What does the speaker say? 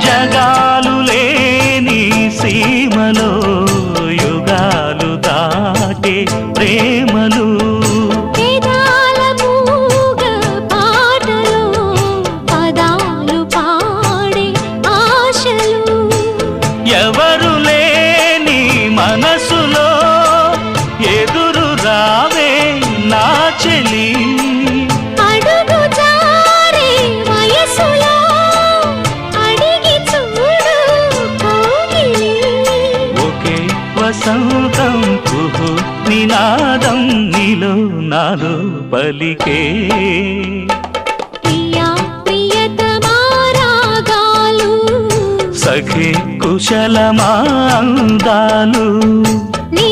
జగాలు లేని సీమలో యుగాలు దాటే ప్రేమలు వేదాల మూగ పాటలో పదాలు పాడే ఆశలు ఎవరు లేని మనసులో ఎదురు రావే నా చెలి అడుగు జారే వయసులో అడిగి చూడు కౌగిలి ఒకే వసంతం కుహు నినాదం నీలో నాలో పలికే ప్రియా ప్రియతమా రాగాలు సఖి కుశలమా అందాలు నీ